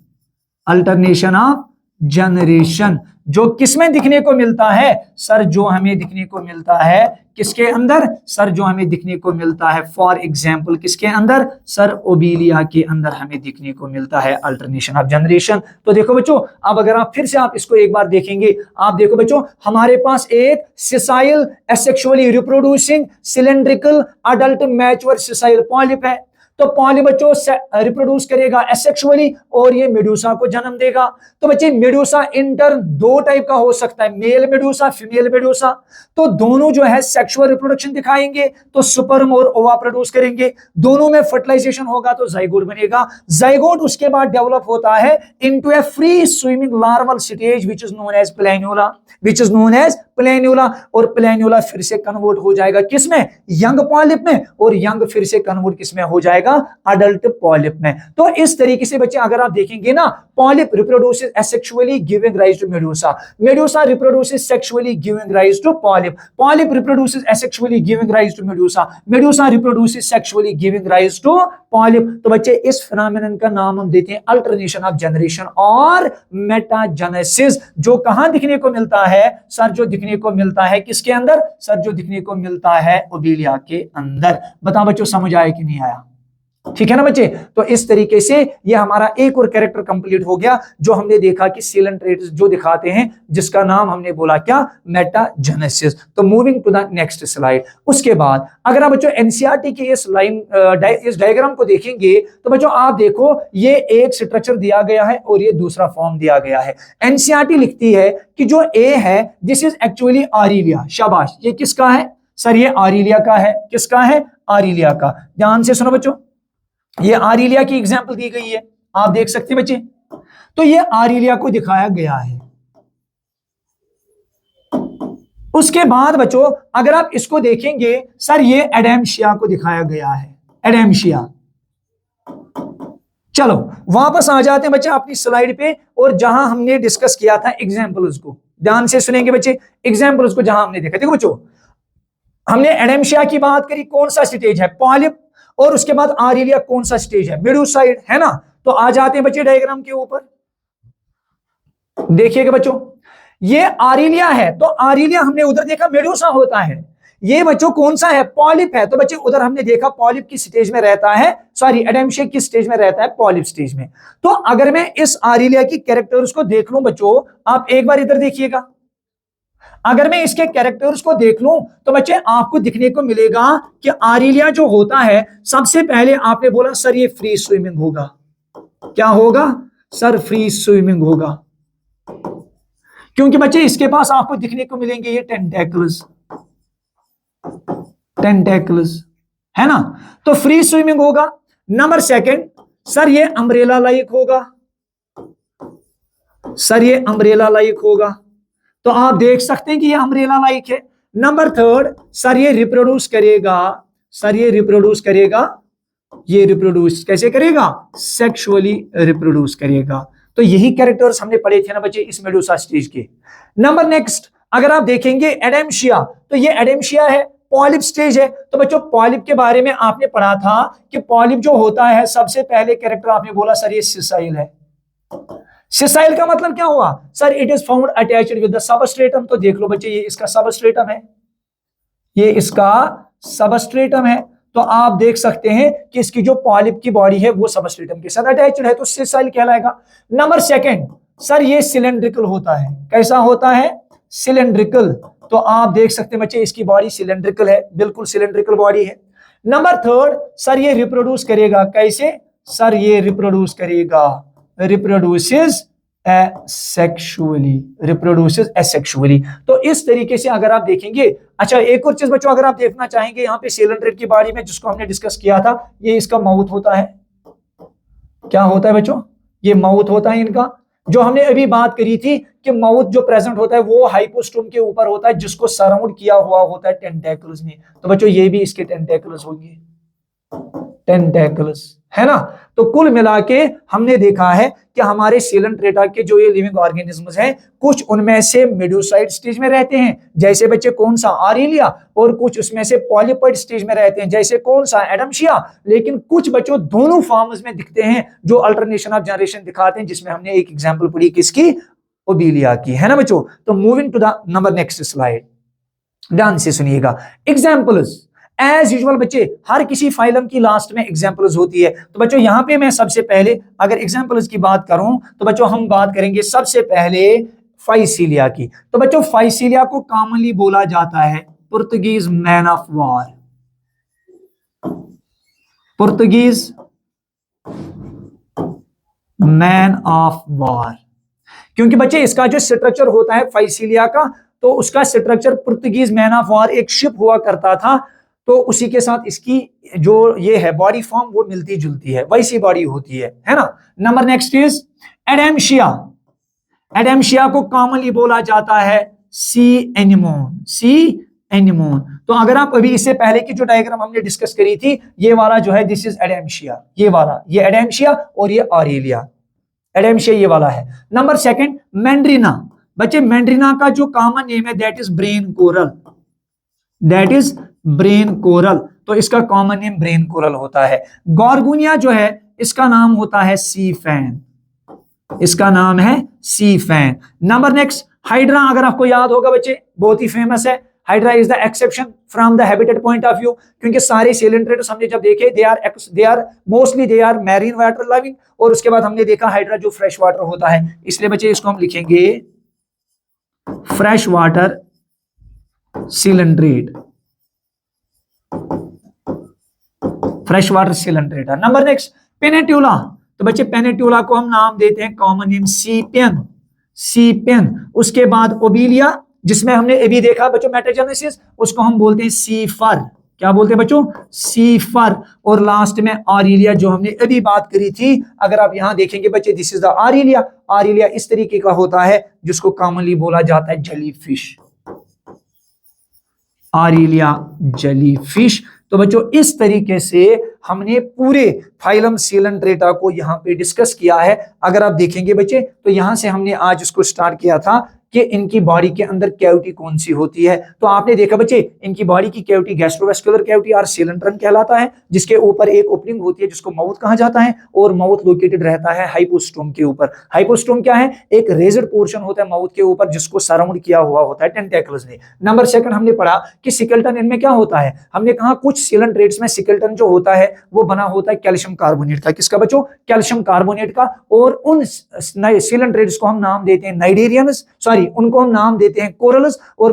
Alternation of generation जो किसमें दिखने को मिलता है? सर जो हमें दिखने को मिलता है किसके अंदर? सर जो हमें दिखने को मिलता है फॉर एग्जाम्पल किसके अंदर? सर ओबीलिया के अंदर हमें दिखने को मिलता है अल्टरनेशन ऑफ जनरेशन। तो देखो बच्चों, अब अगर आप फिर से आप इसको एक बार देखेंगे, आप देखो बच्चों हमारे पास एक sessile asexually reproducing cylindrical adult mature sessile polyp है। तो पॉलिप बच्चों रिप्रोड्यूस करेगा एसेक्सुअली और ये मेडूसा को जन्म देगा। तो बच्चे मेडूसा इंटर दो टाइप का हो सकता है, मेल मेडूसा फीमेल मेडूसा। तो दोनों जो है सेक्सुअल रिप्रोडक्शन दिखाएंगे, तो स्पर्म और ओवा प्रोड्यूस करेंगे, दोनों में फर्टिलाइजेशन होगा तो जाइगोट बनेगा। जाइगोट उसके बाद डेवलप होता है into a free swimming larval stage which is known as planula, which is known as planula, और प्लेन्यूला फिर से कन्वर्ट हो जाएगा किसमें, यंग पॉलिप में, और यंग फिर से कन्वर्ट किसमें हो जाएगा, अडल्ट पॉलिप में। तो इस तरीके से बच्चे अगर आप देखेंगे ना, polyp reproduces asexually giving rise to medusa, medusa reproduces sexually giving rise to polyp, polyp reproduces asexually giving rise to medusa, medusa reproduces sexually giving rise to polyp. तो बच्चे इस फिनोमेनन का नाम हम देते हैं अल्टरनेशन ऑफ जनरेशन और metagenesis, जो कहां दिखने को मिलता है सर, जो दिखने को मिलता है किसके अंदर सर, जो दिखने को मिलता है ओबेलिया के अंदर। बताओ बच्चों समझ आया कि नहीं आया, ठीक है ना बच्चे। तो इस तरीके से ये हमारा एक और कैरेक्टर कंप्लीट हो गया, जो हमने देखा कि सीलन ट्रेट्स जो दिखाते हैं, जिसका नाम हमने बोला क्या, मेटाजेनेसिस। तो moving to the next slide. उसके बाद अगर आप बच्चों एनसीईआरटी की इस डायग्राम को देखेंगे तो बच्चों आप देखो, ये एक स्ट्रक्चर दिया गया है और ये दूसरा फॉर्म दिया गया है। एनसीईआरटी लिखती है कि जो ए है दिस इज एक्चुअली आरिलिया, शाबाश, ये किसका है सर, ये आरिलिया का है, किसका है, आरिलिया का। ध्यान से सुनो बच्चों, ये आरिलिया की एग्जांपल दी गई है, आप देख सकते हैं बच्चे। तो ये आरिलिया को दिखाया गया है। उसके बाद बच्चों अगर आप इसको देखेंगे सर, ये एडेम्शिया को दिखाया गया है, एडेम्शिया। चलो वापस आ जाते हैं बच्चे अपनी स्लाइड पे, और जहां हमने डिस्कस किया था एग्जांपल्स को ध्यान से सुनेंगे बच्चे, एग्जांपल्स को जहां हमने देखा। देखो बच्चों, हमने एडेम्शिया की बात करी, कौन सा स्टेज है, पॉलिप, और उसके बाद आरिलिया कौन सा स्टेज है, मेडूसाइड, है ना। तो आ जाते हैं बच्चे डायग्राम के ऊपर, देखिएगा बच्चों, ये आरिलिया है, तो आरिलिया हमने उधर देखा मेडूसा होता है, ये बच्चों कौन सा है, पॉलिप है। तो बच्चे उधर हमने देखा पॉलिप की स्टेज में रहता है, सॉरी एडेम्शिया की स्टेज में रहता है, पॉलिप स्टेज में। तो अगर मैं इस आरिलिया की कैरेक्टर्स को देख लूं बच्चों, आप एक बार इधर देखिएगा, अगर मैं इसके कैरेक्टर्स को देख लूं तो बच्चे आपको दिखने को मिलेगा कि आरिलिया जो होता है, सबसे पहले आपने बोला सर ये फ्री स्विमिंग होगा, क्या होगा सर, फ्री स्विमिंग होगा, क्योंकि बच्चे इसके पास आपको दिखने को मिलेंगे ये टेंटेकल्स, टेंटेकल्स, है ना। तो फ्री स्विमिंग होगा। नंबर सेकंड, सर ये अम्ब्रेला लाइक होगा, सर ये अम्ब्रेला लाइक होगा, तो आप देख सकते हैं कि ये अम्ब्रेला लाइक है। नंबर थर्ड, सर ये रिप्रोड्यूस करेगा, सर ये रिप्रोड्यूस करेगा, ये रिप्रोड्यूस कैसे करेगा, सेक्सुअली रिप्रोड्यूस करेगा। तो यही कैरेक्टर्स हमने पढ़े थे ना बच्चे इस मेडूसा स्टेज के। नंबर नेक्स्ट अगर आप देखेंगे एडेम्शिया, तो ये एडेम्शिया है, पॉलिप स्टेज है। तो बच्चों पॉलिप के बारे में आपने पढ़ा था कि पॉलिप जो होता है, सबसे पहले कैरेक्टर आपने बोला सर ये सिसाइल है। सिसाइल का मतलब क्या हुआ sir, it is found attached with the substratum. तो देख लो बच्चे, ये इसका सबस्ट्रेटम है, ये इसका सबस्ट्रेटम है। तो आप देख सकते हैं कि इसकी जो पॉलिप की बॉडी है वो सबस्ट्रेटम के साथ अटैच्ड है, तो सिसाइल कहलाएगा। नंबर सेकंड, सर ये सिलेंड्रिकल होता है, कैसा होता है, सिलेंड्रिकल। तो आप देख सकते हैं बच्चे इसकी बॉडी सिलेंड्रिकल है, बिल्कुल सिलेंड्रिकल बॉडी है। नंबर थर्ड, सर ये रिप्रोड्यूस करेगा, कैसे सर, ये रिप्रोड्यूस करेगा, रिप्रोड्यूसेस एसेक्सुअली, रिप्रोड्यूसेस एसेक्सुअली। तो इस तरीके से अगर आप देखेंगे। अच्छा एक और चीज बच्चों अगर आप देखना चाहेंगे, यहाँ पे सिलेंड्रेट की बॉडी में जिसको हमने डिस्कस किया था, ये इसका माउथ होता है, क्या होता है बच्चों, ये माउथ होता है इनका। जो हमने अभी बात करी थी कि माउथ जो प्रेजेंट होता है वो हाइपोस्टोम के ऊपर होता है, जिसको सराउंड किया हुआ होता है टेंटेकल्स में। तो बच्चों ये भी इसके टेंटेकल्स होंगे, टेंटेकल्स, है ना। तो कुल मिला के हमने देखा है कि हमारे सिलेंट्रेटा के जो ये लिविंग ऑर्गेनिजम्स हैं, कुछ उनमें से मेडूसाइड स्टेज में रहते हैं, जैसे बच्चे कौन सा, आरिलिया, और कुछ उसमें से पॉलिपॉइड स्टेज में रहते हैं, जैसे कौन सा, एडम्शिया। लेकिन कुछ बच्चों दोनों फॉर्म्स में दिखते हैं, जो अल्टरनेशन ऑफ जनरेशन दिखाते हैं, जिसमें हमने एक एग्जांपल पढ़ी किसकी, ओबेलिया की, है ना बच्चों। तो moving to the number next slide, ध्यान से सुनिएगा। एग्जांपल्स एज यूजुअल बच्चे हर किसी फाइलम की लास्ट में एग्जांपल्स होती है। तो बच्चों यहां पे मैं सबसे पहले अगर एग्जांपल्स की बात करूं तो बच्चों हम बात करेंगे सबसे पहले फाइसीलिया की। तो बच्चों फाइसीलिया को कॉमनली बोला जाता है Portuguese man of war, Portuguese man of war, क्योंकि बच्चे इसका जो स्ट्रक्चर होता है फाइसीलिया का, तो उसका structure Portuguese man of war एक शिप हुआ करता था, तो उसी के साथ इसकी जो ये है बॉडी फॉर्म वो मिलती जुलती है, वैसी बॉडी होती है ना। Number next is Adamsia. Adamsia को कॉमनली बोला जाता है सी एनिमोन, सी एनिमोन। तो अगर आप अभी इससे पहले की जो डायग्राम हमने डिस्कस करी थी, ये वाला जो है दिस इज एडेम्शिया, ये वाला, ये एडेम्शिया और ये ऑरेलिया। एडेम्शिया ये वाला है। Number second Meandrina. बच्चे मैंड्रिना का जो कॉमन नेम है that is brain coral, that is brain coral. तो इसका कॉमन नेम ब्रेन कोरल होता है। गॉर्गोनिया जो है इसका नाम होता है सी फैन, इसका नाम है sea fan. Number next hydra, अगर आपको याद होगा बच्चे, बहुत ही फेमस है। Hydra is the exception from the habitat point of view, क्योंकि सारे सिलेंड्रेटर्स हमने जब देखे they are mostly they are marine water loving, और उसके बाद हमने देखा हाइड्रा जो फ्रेश वाटर होता है, इसलिए बच्चे इसको हम लिखेंगे fresh water coelenterate, fresh water coelenterate. Number next Pennatula. तो बच्चे पेनेट्यूला को हम नाम देते हैं कॉमन नेम सीपेन, सीपेन। उसके बाद ओबिलिया, जिसमें हमने अभी देखा बच्चों मेटाजेनेसिस, उसको हम बोलते हैं सीफर। क्या बोलते हैं बच्चों? सीफर। और लास्ट में ऑरेलिया, जो हमने अभी बात करी थी, अगर आप यहां देखेंगे बच्चे this is the Aurelia. Aurelia इस तरीके का होता है जिसको कॉमनली बोला जाता है जेलीफिश, ऑरेलिया जेलीफिश। तो बच्चों इस तरीके से हमने पूरे फाइलम सिलेंड्रेटा को यहां पे डिस्कस किया है। अगर आप देखेंगे बच्चे तो यहां से हमने आज इसको स्टार्ट किया था कि इनकी बॉडी के अंदर कैविटी कौन सी होती है। तो आपने देखा बच्चे इनकी बॉडी की कैविटी गैस्ट्रोवेस्कुलर कैविटी और सिलेंड्रम कहलाता है, जिसके ऊपर एक ओपनिंग होती है जिसको माउथ कहा जाता है, और माउथ लोकेटेड रहता है हाइपोस्टोम के ऊपर। हाइपोस्टोम क्या है? एक रेजर पोर्शन होता है माउथ के ऊपर जिसको सराउंड किया हुआ होता है टेंटेकल्स ने। नंबर सेकंड हमने पढ़ा कि सिकेल्टन इनमें क्या होता है। हमने कहा कुछ सिलेंड्रेट्स में सिकेल्टन जो होता है वो बना होता है कैल्शियम कार्बोनेट का। किसका बच्चों? कैल्शियम कार्बोनेट का। और उन सिलेंड्रेट्स को हम नाम देते हैं नाइडेरियंस, सॉरी उनको हम नाम देते हैं कोरल्स, और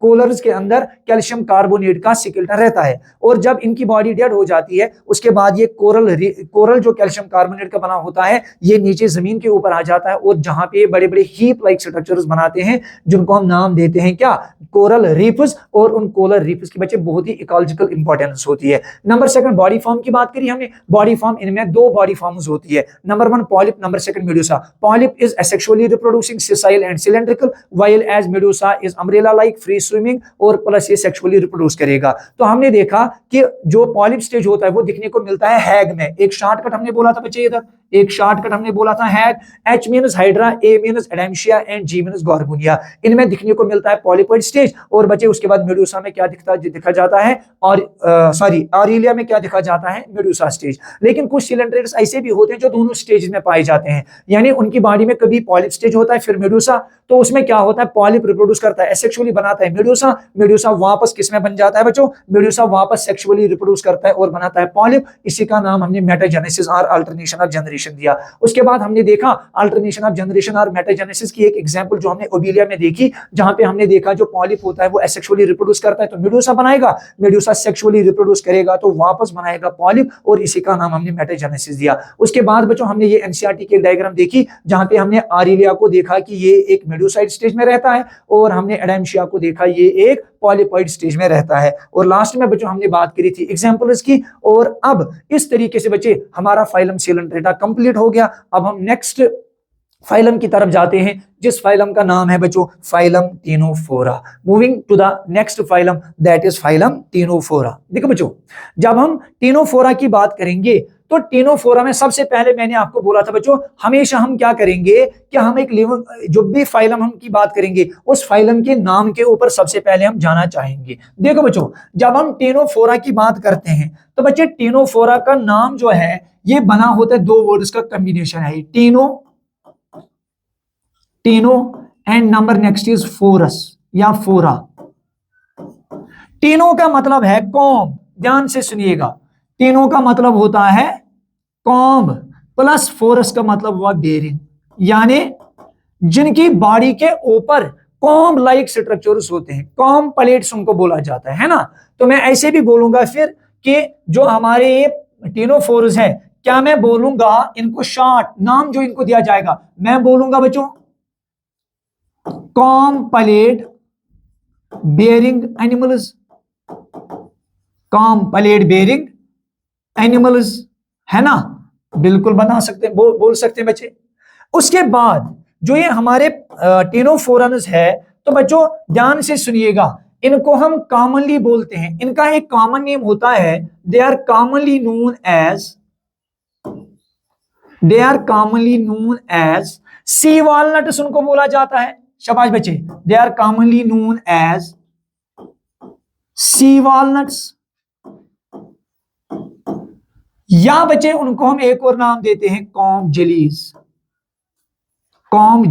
कोलर्स के अंदर कैल्शियम कार्बोनेट का सिकेल्टन रहता है। और जब इनकी बॉडी डेड हो जाती है उसके बाद ये कोरल जो कैल्शियम कार्बोनेट का बना होता है ये नीचे जमीन के ऊपर आ जाता है, और जहां पे बड़े बड़े हीप लाइक स्ट्रक्चर्स बनाते हैं जिनको हम नाम देते हैं क्या? Coral reefs. और उन कोरल रीफ्स की बच्चे बहुत ही इकोलॉजिकल इंपॉर्टेंस होती है। नंबर सेकंड बॉडी फॉर्म की बात करी हमने। बॉडी फॉर्म, इनमें दो बॉडी फॉर्म्स होती है। Number one polyp, number second Medusa. Polyp is asexually reproducing sessile and cylindrical, while as medusa is umbrella like free swimming, और प्लस ये सेक्सुअली रिप्रोड्यूस करेगा। तो हमने देखा कि जो पॉलिप स्टेज होता है वो दिखने को मिलता है हैग में। एक शॉर्टकट हमने बोला था बच्चे, इधर एक शॉर्टकट हमने बोला था HAG. H means Hydra, A means Adamsia and G means Gorgonia. इनमें दिखने को मिलता है पॉलिपॉइड स्टेज। और बच्चे उसके बाद मेडुसा में क्या दिखा जाता है, और सॉरी ऑरेलिया में क्या दिखा जाता है? Medusa stage. लेकिन कुछ सिलेंड्रेट्स ऐसे भी होते हैं जो दोनों स्टेज में पाए जाते हैं, यानी उनकी बॉडी में कभी पॉलिप स्टेज होता है फिर मेडुसा। तो उसमें क्या होता है? पॉलिप रिप्रोड्यूस करता है, एसेक्सुअली बनाता है मेडुसा। मेडुसा वापस किसमें बन जाता है बच्चों? मेडुसा वापस सेक्सुअली रिप्रोड्यूस करता है और बनाता है पॉलिप। इसी का नाम हमने मेटाजेनेसिस और अल्टरनेशन ऑफ जनरेशन दिया। उसके बाद हमने देखा अल्टरनेशन ऑफ जनरेशन और मेटाजेनेसिस की एक एग्जांपल जो हमने ओबिलिया में देखी, जहां पे हमने देखा जो पॉलिप होता है वो एसेक्सुअली रिप्रोड्यूस करता है तो मेडुसा बनाएगा, मेडुसा सेक्सुअली रिप्रोड्यूस करेगा तो वापस बनाएगा पॉलिप, और इसी का नाम हमने मेटाजेनेसिस दिया। उसके बाद बच्चों हमने ये एनसीईआरटी की डायग्राम देखी जहां पे हमने ऑरेलिया को देखा कि ये एक मेडुसाइड स्टेज में रहता है, और हमने एडेम्शिया को देखा ये एक पॉलिपॉइड स्टेज में रहता है। और लास्ट में बच्चों हमने बात करी थी एग्जांपल्स की। और अब इस तरीके से बच्चे हमारा फाइलम सिलेंड्रेटा कंप्लीट हो गया। अब हम नेक्स्ट फाइलम की तरफ जाते हैं, जिस फाइलम का नाम है बच्चों phylum ctenophora. Moving to the next phylum that is phylum ctenophora. देखो बच्चों जब हम टिनोफोरा की बात करेंगे तो टिनोफोरा में सबसे पहले मैंने आपको बोला था बच्चों हमेशा हम क्या करेंगे कि हम एक जो भी फाइलम हम की बात करेंगे उस फाइलम के नाम के ऊपर सबसे पहले हम जाना चाहेंगे। देखो बच्चों जब हम टिनोफोरा की बात करते हैं तो बच्चे टिनोफोरा का नाम जो है ये बना होता है दो वर्ड्स का कॉम्बिनेशन है, cteno and number next is phorus या फोरा। टीनो का मतलब है कॉम्ब, ध्यान से सुनिएगा, टीनो का मतलब होता है कॉम्ब प्लस फोरस का मतलब हुआ बेरिंग, यानी जिनकी बॉडी के ऊपर कॉम्ब लाइक स्ट्रक्चर्स होते हैं, कॉम्ब प्लेट्स उनको बोला जाता है ना। तो मैं ऐसे भी बोलूंगा फिर कि जो हमारे टिनोफोरस है, क्या मैं बोलूंगा इनको शॉर्ट नाम जो इनको दिया जाएगा मैं बोलूंगा बच्चों comb plate bearing animals, comb plate bearing animals, है ना, बिल्कुल बना सकते हैं, बोल सकते हैं बच्चे। उसके बाद जो ये हमारे टिनोफोरस है तो बच्चों ध्यान से सुनिएगा, इनको हम कॉमनली बोलते हैं, इनका एक कॉमन नेम होता है, they are commonly known as sea walnuts उनको बोला जाता है। शाबाश बच्चे, they are commonly known as sea walnuts. या बच्चे उनको हम एक और नाम देते हैं कॉम जेलीज। कॉम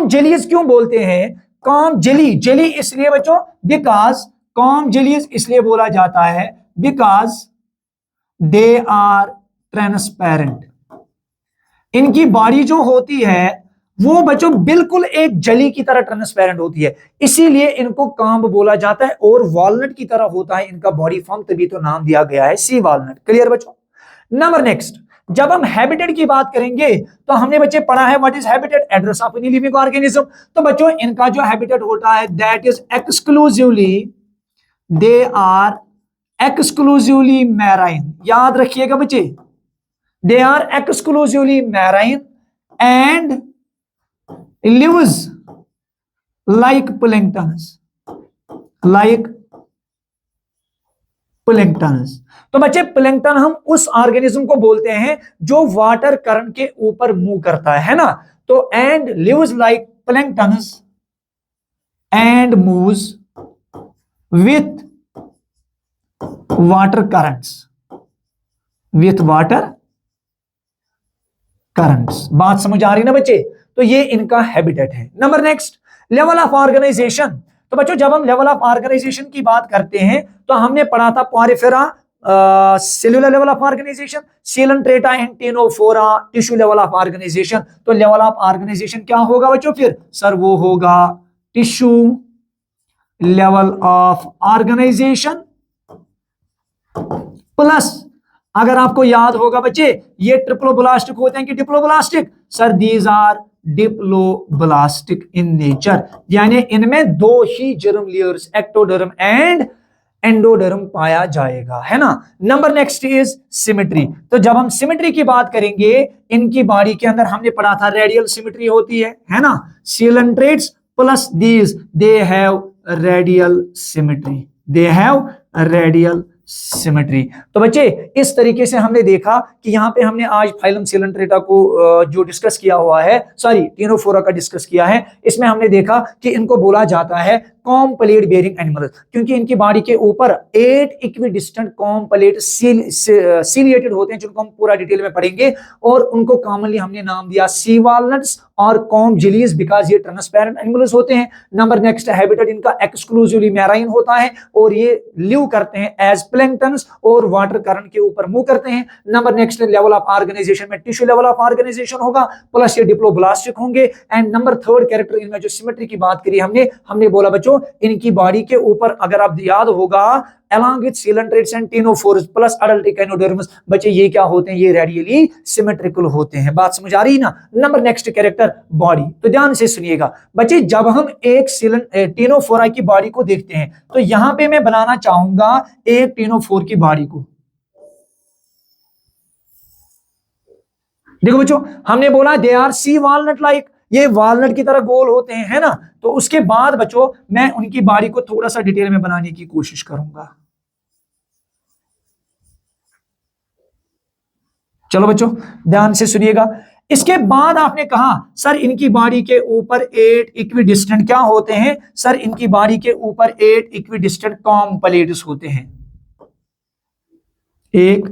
जेलीज क्यों बोलते हैं कॉम जेली इसलिए बच्चों बिकॉज कॉम जेलीज इसलिए बोला जाता है बिकॉज दे आर ट्रांसपेरेंट। इनकी बॉडी जो होती है वो बच्चों बिल्कुल एक जली की तरह ट्रांसपेरेंट होती है, इसीलिए इनको कॉम्ब बोला जाता है, और वॉलनट की तरह होता है इनका बॉडी फॉर्म, तभी तो नाम दिया गया है सी वॉलनट। क्लियर बच्चों? नंबर नेक्स्ट, जब हम हैबिटेट की बात करेंगे तो हमने बच्चे पढ़ा है what is habitat, address of any living organism. तो बच्चों इनका जो हैबिटेट होता है that is exclusively, they are exclusively marine. याद रखिएगा बच्चे, they are exclusively marine and lives like planktons, तो बच्चे प्लैंकटन हम उस ऑर्गेनिज्म को बोलते हैं जो वाटर करंट के ऊपर मूव करता है ना। तो and lives like planktons and moves with water currents. बात समझ आ रही ना बच्चे? तो ये इनका हैबिटेट है। Number next, level of organisation. तो बच्चों जब हम लेवल ऑफ ऑर्गेनाइजेशन की बात करते हैं तो हमने पढ़ा था Porifera cellular level of organisation, Coelenterata and Ctenophora tissue level of organisation. तो लेवल ऑफ ऑर्गेनाइजेशन क्या होगा बच्चों फिर? सर वो होगा tissue level of organisation plus, अगर आपको याद होगा बच्चे ये ट्रिप्लोब्लास्टिक होते हैं कि diploblastic? Sir these are diploblastic in nature, यानी इनमें दो ही germ layers ectoderm and endoderm पाया जाएगा, है ना। Number next is symmetry. तो जब हम सिमेट्री की बात करेंगे इनकी बॉडी के अंदर हमने पढ़ा था रेडियल सिमेट्री होती है ना। Coelenterates plus these they have radial symmetry. तो बच्चे इस तरीके से हमने देखा कि यहां पे हमने आज फाइलम सीलेंट्रेटा को जो डिस्कस किया हुआ है, सॉरी टेनोफोरा का डिस्कस किया है, इसमें हमने देखा कि इनको बोला जाता है कॉम प्लेट बेयरिंग एनिमल, क्योंकि इनकी बॉडी के ऊपर 8 इक्विडिस्टेंट कॉम प्लेट सीलिएटेड होते हैं, जिनको हम पूरा डिटेल में पढ़ेंगे, और उनको कॉमनली हमने नाम दिया सी वॉलनट्स और कॉम जेलीज बिकॉज ये ट्रांसपेरेंट एनिमल्स होते हैं। नंबर नेक्स्ट, हैबिटेट इनका एक्सक्लूसिवली मैराइन होता है और ये लिव करते हैं एज प्लैंक्टन्स और वाटर करंट के ऊपर मूव करते हैं। Number next, level of organization में टिश्यू लेवल ऑफ ऑर्गेनाइजेशन होगा प्लस ये डिप्लोब्लास्टिक होंगे। एंड नंबर थर्ड कैरेक्टर इनमें जो सिमेट्री की बात करी हमने बोला बच्चों इनकी बॉडी के ऊपर अगर आप याद होगा along with coelentrates and ctenophores plus adult echinoderms, बच्चे ये क्या होते हैं? ये रेडियली सिमेट्रिकल होते हैं। बात समझ आ रही ना। Number next character body. तो ध्यान से सुनिएगा बच्चे, जब हम एक टेनोफोरा की बॉडी को देखते हैं तो यहां पे मैं बनाना चाहूंगा एक टेनोफोर की बॉडी को। देखो बच्चों हमने बोला they R C walnut like, ये वॉलनट की तरह गोल होते हैं, है ना। तो उसके बाद बच्चों मैं उनकी बॉडी को थोड़ा सा डिटेल में बनाने की कोशिश करूंगा। चलो बच्चों ध्यान से सुनिएगा। इसके बाद आपने कहा सर इनकी बॉडी के ऊपर 8 इक्विडिस्टेंट क्या होते हैं? सर इनकी बॉडी के ऊपर 8 इक्विडिस्टेंट कॉम प्लेट्स होते हैं। 1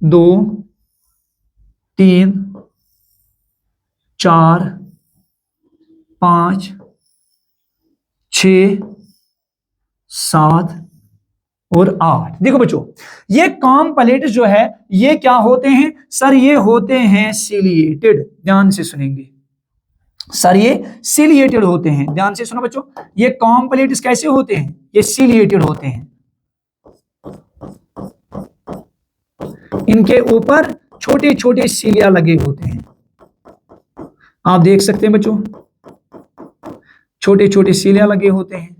2 3 4 5 6 7 और 8। देखो बच्चों ये कॉम प्लेट्स जो है ये क्या होते हैं? सर ये होते हैं सिलिएटेड। ध्यान से सुनेंगे सर, ये सिलिएटेड होते हैं। ध्यान से सुनो बच्चों, ये कॉम प्लेट्स कैसे होते हैं? ये सिलिएटेड होते हैं। इनके ऊपर छोटे छोटे सीलिया लगे होते हैं, आप देख सकते हैं बच्चों, छोटे छोटे सीलिया लगे होते हैं।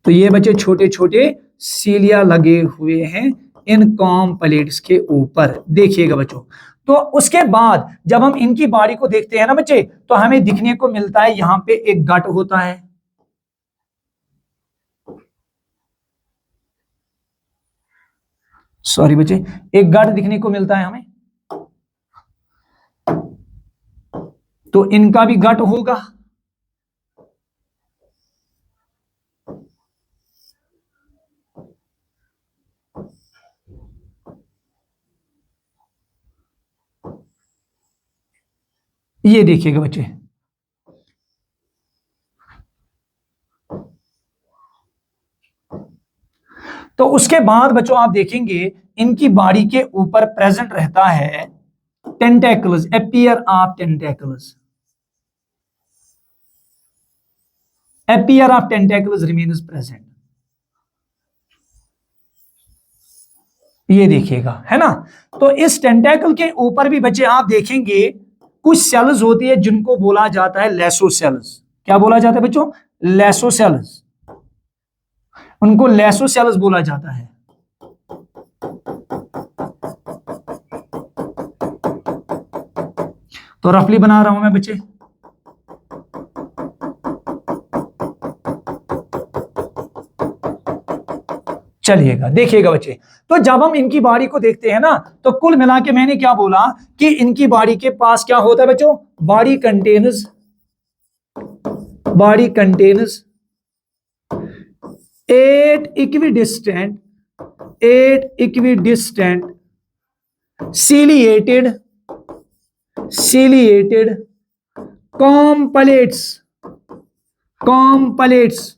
तो ये बच्चे छोटे छोटे सीलिया लगे हुए हैं इन कॉम प्लेट्स के ऊपर, देखिएगा बच्चों। तो उसके बाद जब हम इनकी बॉडी को देखते हैं ना बच्चे, तो हमें दिखने को मिलता है यहां पे एक गट होता है, सॉरी बच्चे, एक गट दिखने को मिलता है हमें, तो इनका भी गट होगा। ये देखिएगा बच्चे, तो उसके बाद बच्चों आप देखेंगे इनकी बॉडी के ऊपर प्रेजेंट रहता है tentacles, appear of tentacles, appear of tentacles remains present. ये देखिएगा, है ना। तो इस टेंटेकल के ऊपर भी बच्चे आप देखेंगे कुछ सेल्स होती है जिनको बोला जाता है लेसो सेल्स। क्या बोला जाता है बच्चों? लेसो सेल्स, उनको लेसो सेल्स बोला जाता है। तो रफली बना रहा हूं मैं बच्चे, चलिएगा देखिएगा बच्चे। तो जब हम इनकी बॉडी को देखते हैं ना, तो कुल मिला के मैंने क्या बोला कि इनकी बॉडी के पास क्या होता है बच्चों? Body contains 8 equidistant ciliated कॉम्प्लेट्स।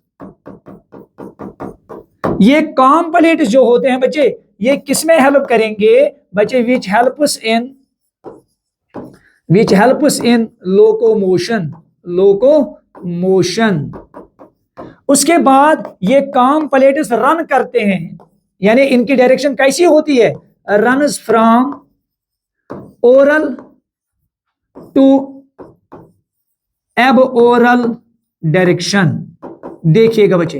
ये कॉम्प्लेट्स जो होते हैं बच्चे, ये किसमें हेल्प करेंगे बच्चे? Which helps in locomotion. उसके बाद ये कॉम्प्लेट्स रन करते हैं, यानी इनकी डायरेक्शन कैसी होती है? रन्स फ्रॉम ओरल टू एब ओरल डायरेक्शन। देखिएगा बच्चे,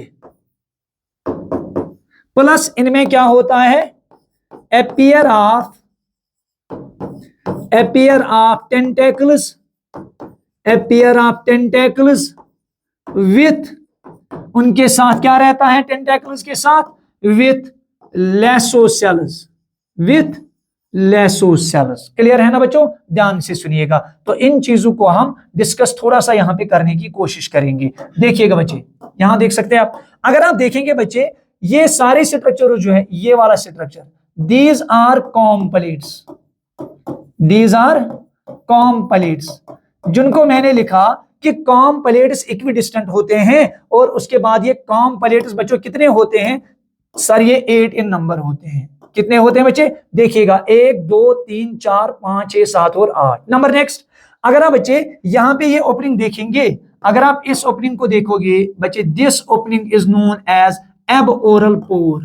प्लस इनमें क्या होता है? अपीयर ऑफ टेंटेकल्स विथ, उनके साथ क्या रहता है? टेंटेकल्स के साथ विथ लेसो सेल्स। क्लियर है ना बच्चों? ध्यान से सुनिएगा। तो इन चीजों को हम डिस्कस थोड़ा सा यहां पे करने की कोशिश करेंगे। देखिएगा बच्चे, यहां देख सकते हैं आप, अगर आप देखेंगे बच्चे, ये सारे स्ट्रक्चर जो है, ये वाला स्ट्रक्चर, दीज आर कॉम्प्लेट्स, जिनको मैंने लिखा कि कॉम्प्लेट्स इक्विडिस्टेंट होते हैं। और उसके बाद ये कॉम्प्लेट्स बच्चों कितने होते हैं? सर ये 8 इन नंबर होते हैं। कितने होते हैं बच्चे? देखिएगा, 1 2 3 4 5 6 7 और 8 नंबर। नेक्स्ट, अगर आप बच्चे यहां पे ये ओपनिंग देखेंगे, अगर आप इस ओपनिंग को देखोगे बच्चे, this opening is known as aboral pore.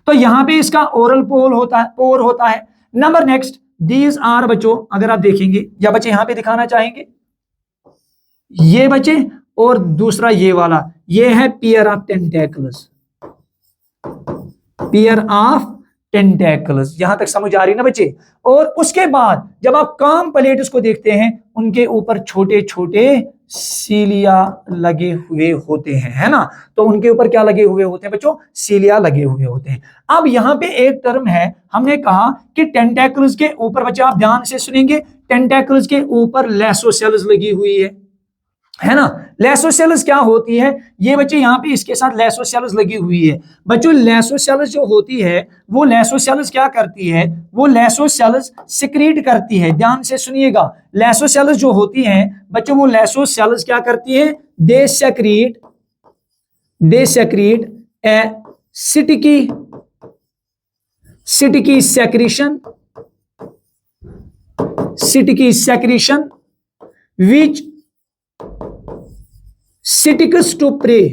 तो यहां पे इसका ओरल पोर होता है। नंबर नेक्स्ट, दीज आर बच्चों, अगर आप देखेंगे, या बच्चे यहां पे दिखाना चाहेंगे, ये बच्चे, और दूसरा ये वाला, ये है पेयर ऑफ टेंटेकल्स। यहां तक समझ आ रही ना बच्चे? और उसके बाद जब आप कॉम्प्लेट्स को देखते हैं, उनके ऊपर छोटे छोटे सीलिया लगे हुए होते हैं, है ना। तो उनके ऊपर क्या लगे हुए होते हैं बच्चों? सीलिया लगे हुए होते हैं। अब यहां पे एक टर्म है, हमने कहा कि टेंटेकल्स के ऊपर, बच्चे आप ध्यान से सुनेंगे, टेंटेकल्स के ऊपर लेसो सेल्स लगी हुई है ना। लेसो सेल्स क्या होती है? ये बच्चे यहां पे इसके साथ लेसो सेल्स लगी हुई है। बच्चों लेसो सेल्स जो होती है, वो लेसो सेल्स क्या करती है? वो लेसो सेल्स सिक्रीट करती है। ध्यान से सुनिएगा, लेसो सेल्स जो होती हैं बच्चों, वो लेसो सेल्स क्या करती है? They secrete a sticky secretion which sticks to prey,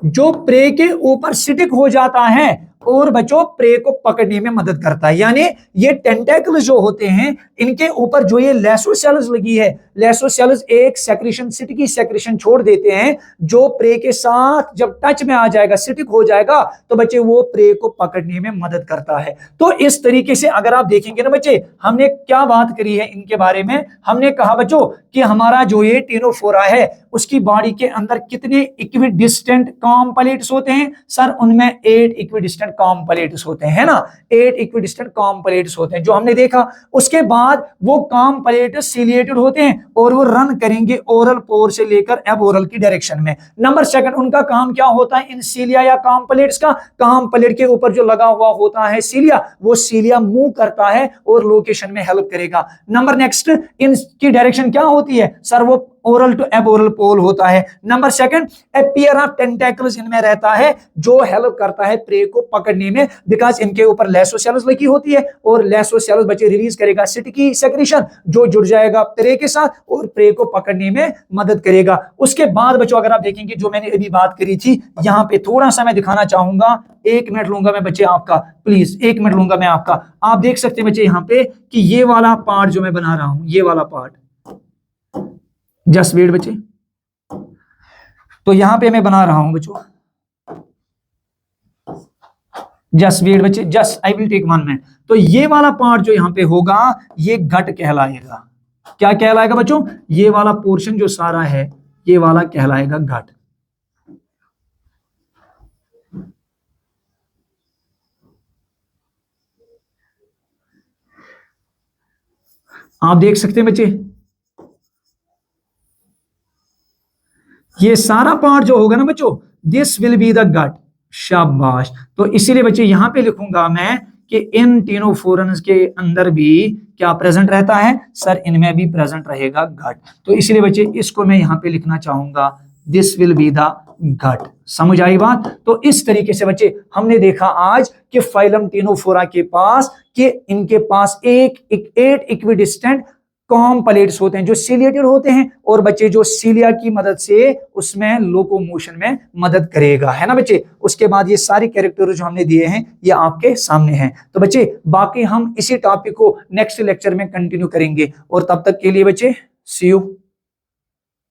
जो प्रे के ऊपर स्टिक हो जाता है, और बच्चों प्रे को पकड़ने में मदद करता है। यानी ये टेंटेकल्स जो होते हैं इनके ऊपर जो ये लेसोसेल्स लगी है, लेसोसेल्स एक सेक्रेशन, स्टिकी सेक्रेशन छोड़ देते हैं जो प्रे के साथ जब टच में आ जाएगा, स्टिक हो जाएगा, तो बच्चे वो प्रे को पकड़ने में मदद करता है। तो इस तरीके से अगर आप देखेंगे ना बच्चे, हमने क्या बात करी है इनके बारे में, हमने कहा बच्चों कि हमारा जो ये टेनोफोरा है उसकी बॉडी के अंदर कितने इक्विडिस्टेंट कॉम्प्लेट्स होते हैं सर? उनमें 8 इक्विडिस्टेंट कॉम्प्लेट्स होते हैं, है ना, 8 इक्विडिस्टेंट कॉम्प्लेट्स होते हैं जो हमने देखा। उसके बाद वो कॉम्प्लेट्स सिलिएटेड होते हैं और वो रन करेंगे ओरल पोर से लेकर अब ओरल की डायरेक्शन में। नंबर सेकंड, उनका काम क्या होता है इन सीलिया या कॉम्प्लेट्स का? कॉम्प्लेट के ऊपर जो लगा हुआ होता है सीलिया, वो सीलिया मूव करता है और लोकेशन में हेल्प करेगा। नंबर नेक्स्ट, इनकी डायरेक्शन क्या होती है सर? वो ओरल टू एब ओरल पोल होता है। Number second, pair of tentacles इनमें रहता है जो हेल्प करता है प्रे को पकड़ने में, बिकॉज इनके ऊपर लेसोसेल्स लगी होती है और लेसोसेल्स बच्चे रिलीज करेगा स्टिकी सेक्रेशन जो जुड़ जाएगा प्रे के साथ और प्रे को पकड़ने में मदद करेगा। उसके बाद बच्चों अगर आप देखेंगे जो मैंने अभी बात करी थी, यहां पे थोड़ा सा मैं दिखाना चाहूंगा, 1 मिनट लूंगा मैं बच्चे आपका, प्लीज 1 मिनट लूंगा मैं आपका। आप देख सकते हैं बच्चे यहां पे कि ये वाला पार्ट जो मैं बना रहा हूं, ये वाला पार्ट, जस्ट वेट बच्चे, तो यहां पे मैं बना रहा हूं बच्चों, जस्ट वेट बच्चे, just I will take 1 minute. तो ये वाला पार्ट जो यहां पे होगा ये घट कहलाएगा। क्या कहलाएगा बच्चों? ये वाला पोर्शन जो सारा है ये वाला कहलाएगा घट। आप देख सकते हैं बच्चे ये सारा पार्ट जो होगा ना बच्चों, this will be the gut. शाबाश। तो इसीलिए बच्चे यहां पे लिखूंगा मैं कि इन टेनोफोरन्स के अंदर भी क्या प्रेजेंट रहता है सर? इनमें भी प्रेजेंट रहेगा गट। तो इसीलिए बच्चे इसको मैं यहां पे लिखना चाहूंगा, this will be the gut. समझ आई बात? तो इस तरीके से बच्चे हमने देखा आज कि फाइलम टेनोफोरा के पास कि इनके पास 8 इक्विडिस्टेंट कॉम्प्लेट्स होते हैं जो सिलिएटेड होते हैं और बच्चे जो सीलिया की मदद से उसमें लोकोमोशन में मदद करेगा, है ना बच्चे। उसके बाद ये सारी कैरेक्टर जो हमने दिए हैं ये आपके सामने हैं। तो बच्चे बाकी हम इसी टॉपिक को नेक्स्ट लेक्चर में कंटिन्यू करेंगे और तब तक के लिए बच्चे सी यू।